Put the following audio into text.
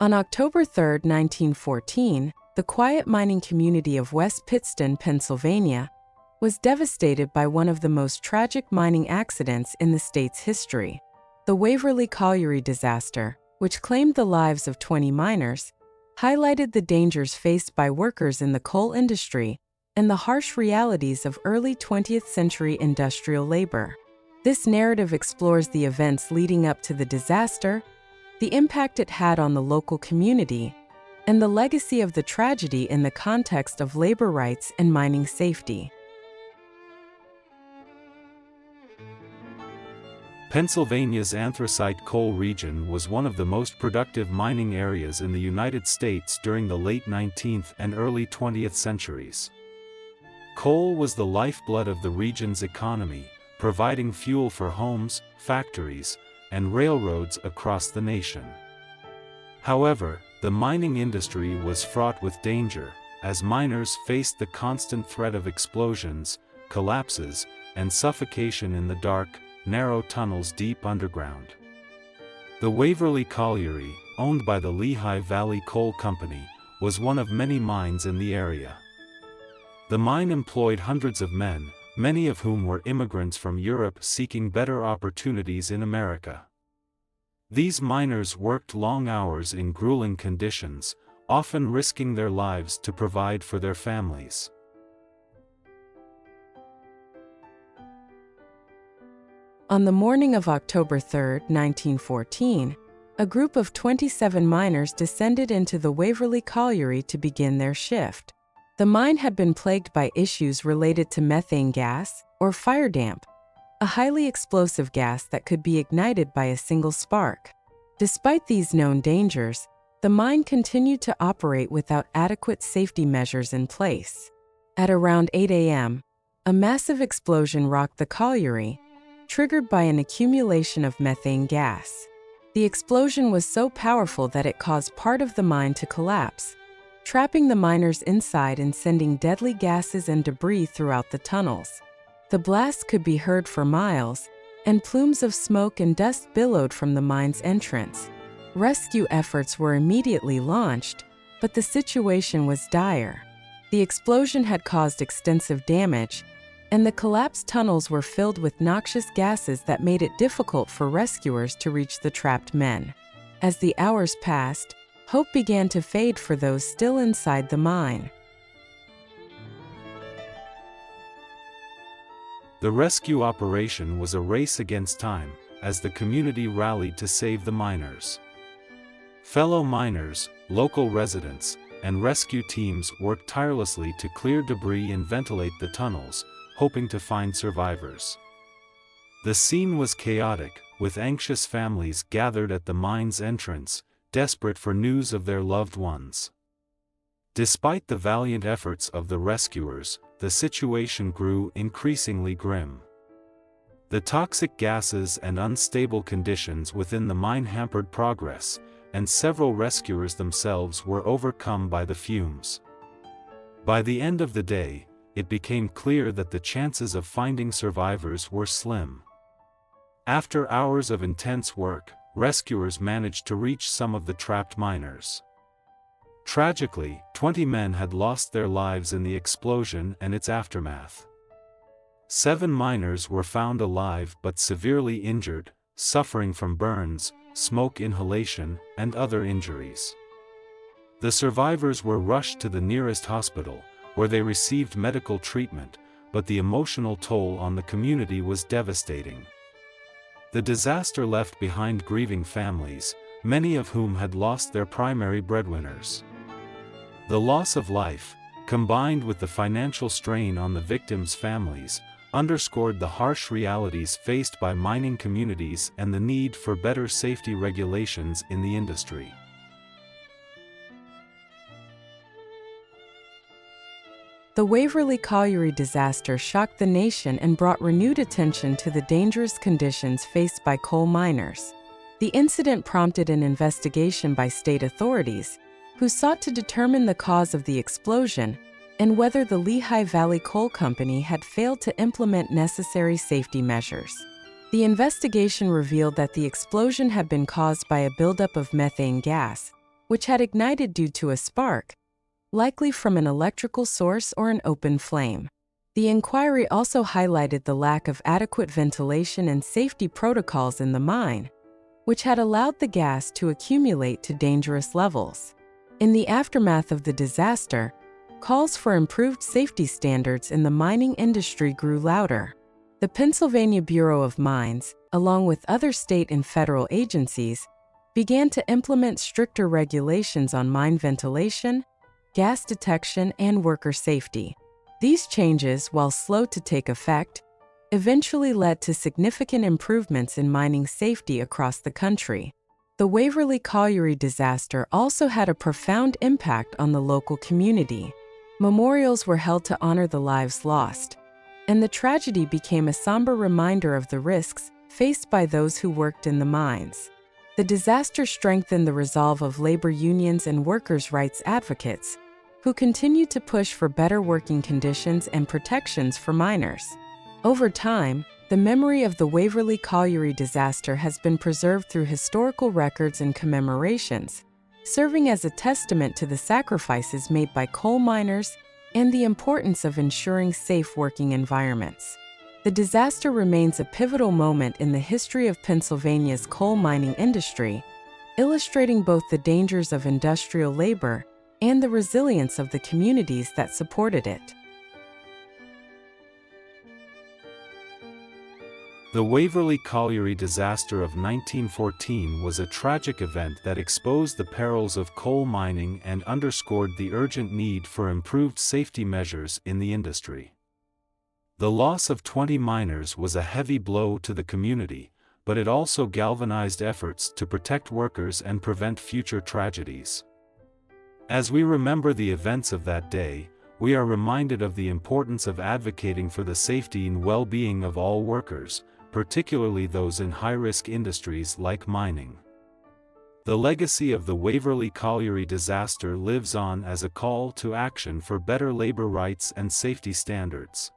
On October 3, 1914, the quiet mining community of West Pittston, Pennsylvania, was devastated by one of the most tragic mining accidents in the state's history. The Waverley Colliery disaster, which claimed the lives of 20 miners, highlighted the dangers faced by workers in the coal industry and the harsh realities of early 20th century industrial labor. This narrative explores the events leading up to the disaster, the impact it had on the local community, and the legacy of the tragedy in the context of labor rights and mining safety. Pennsylvania's anthracite coal region was one of the most productive mining areas in the United States during the late 19th and early 20th centuries. Coal was the lifeblood of the region's economy, providing fuel for homes, factories, and railroads across the nation. However, the mining industry was fraught with danger, as miners faced the constant threat of explosions, collapses, and suffocation in the dark, narrow tunnels deep underground. The Waverley Colliery, owned by the Lehigh Valley Coal Company, was one of many mines in the area. The mine employed hundreds of men, many of whom were immigrants from Europe seeking better opportunities in America. These miners worked long hours in grueling conditions, often risking their lives to provide for their families. On the morning of October 3, 1914, a group of 27 miners descended into the Waverley Colliery to begin their shift. The mine had been plagued by issues related to methane gas, or fire damp, a highly explosive gas that could be ignited by a single spark. Despite these known dangers, the mine continued to operate without adequate safety measures in place. At around 8 a.m., a massive explosion rocked the colliery, triggered by an accumulation of methane gas. The explosion was so powerful that it caused part of the mine to collapse, trapping the miners inside and sending deadly gases and debris throughout the tunnels. The blast could be heard for miles, and plumes of smoke and dust billowed from the mine's entrance. Rescue efforts were immediately launched, but the situation was dire. The explosion had caused extensive damage, and the collapsed tunnels were filled with noxious gases that made it difficult for rescuers to reach the trapped men. As the hours passed, hope began to fade for those still inside the mine. The rescue operation was a race against time, as the community rallied to save the miners. Fellow miners, local residents, and rescue teams worked tirelessly to clear debris and ventilate the tunnels, hoping to find survivors. The scene was chaotic, with anxious families gathered at the mine's entrance, desperate for news of their loved ones. Despite the valiant efforts of the rescuers, the situation grew increasingly grim. The toxic gases and unstable conditions within the mine hampered progress, and several rescuers themselves were overcome by the fumes. By the end of the day, it became clear that the chances of finding survivors were slim. After hours of intense work, rescuers managed to reach some of the trapped miners. Tragically, 20 men had lost their lives in the explosion and its aftermath. 7 miners were found alive but severely injured, suffering from burns, smoke inhalation, and other injuries. The survivors were rushed to the nearest hospital, where they received medical treatment, but the emotional toll on the community was devastating. The disaster left behind grieving families, many of whom had lost their primary breadwinners. The loss of life, combined with the financial strain on the victims' families, underscored the harsh realities faced by mining communities and the need for better safety regulations in the industry. The Waverley Colliery disaster shocked the nation and brought renewed attention to the dangerous conditions faced by coal miners. The incident prompted an investigation by state authorities, who sought to determine the cause of the explosion and whether the Lehigh Valley Coal Company had failed to implement necessary safety measures. The investigation revealed that the explosion had been caused by a buildup of methane gas, which had ignited due to a spark, likely from an electrical source or an open flame. The inquiry also highlighted the lack of adequate ventilation and safety protocols in the mine, which had allowed the gas to accumulate to dangerous levels. In the aftermath of the disaster, calls for improved safety standards in the mining industry grew louder. The Pennsylvania Bureau of Mines, along with other state and federal agencies, began to implement stricter regulations on mine ventilation, gas detection, and worker safety. These changes, while slow to take effect, eventually led to significant improvements in mining safety across the country. The Waverley Colliery disaster also had a profound impact on the local community. Memorials were held to honor the lives lost, and the tragedy became a somber reminder of the risks faced by those who worked in the mines. The disaster strengthened the resolve of labor unions and workers' rights advocates, who continued to push for better working conditions and protections for miners. Over time, the memory of the Waverley Colliery disaster has been preserved through historical records and commemorations, serving as a testament to the sacrifices made by coal miners and the importance of ensuring safe working environments. The disaster remains a pivotal moment in the history of Pennsylvania's coal mining industry, illustrating both the dangers of industrial labor and the resilience of the communities that supported it. The Waverley Colliery disaster of 1914 was a tragic event that exposed the perils of coal mining and underscored the urgent need for improved safety measures in the industry. The loss of 20 miners was a heavy blow to the community, but it also galvanized efforts to protect workers and prevent future tragedies. As we remember the events of that day, we are reminded of the importance of advocating for the safety and well-being of all workers, particularly those in high-risk industries like mining. The legacy of the Waverley Colliery disaster lives on as a call to action for better labor rights and safety standards.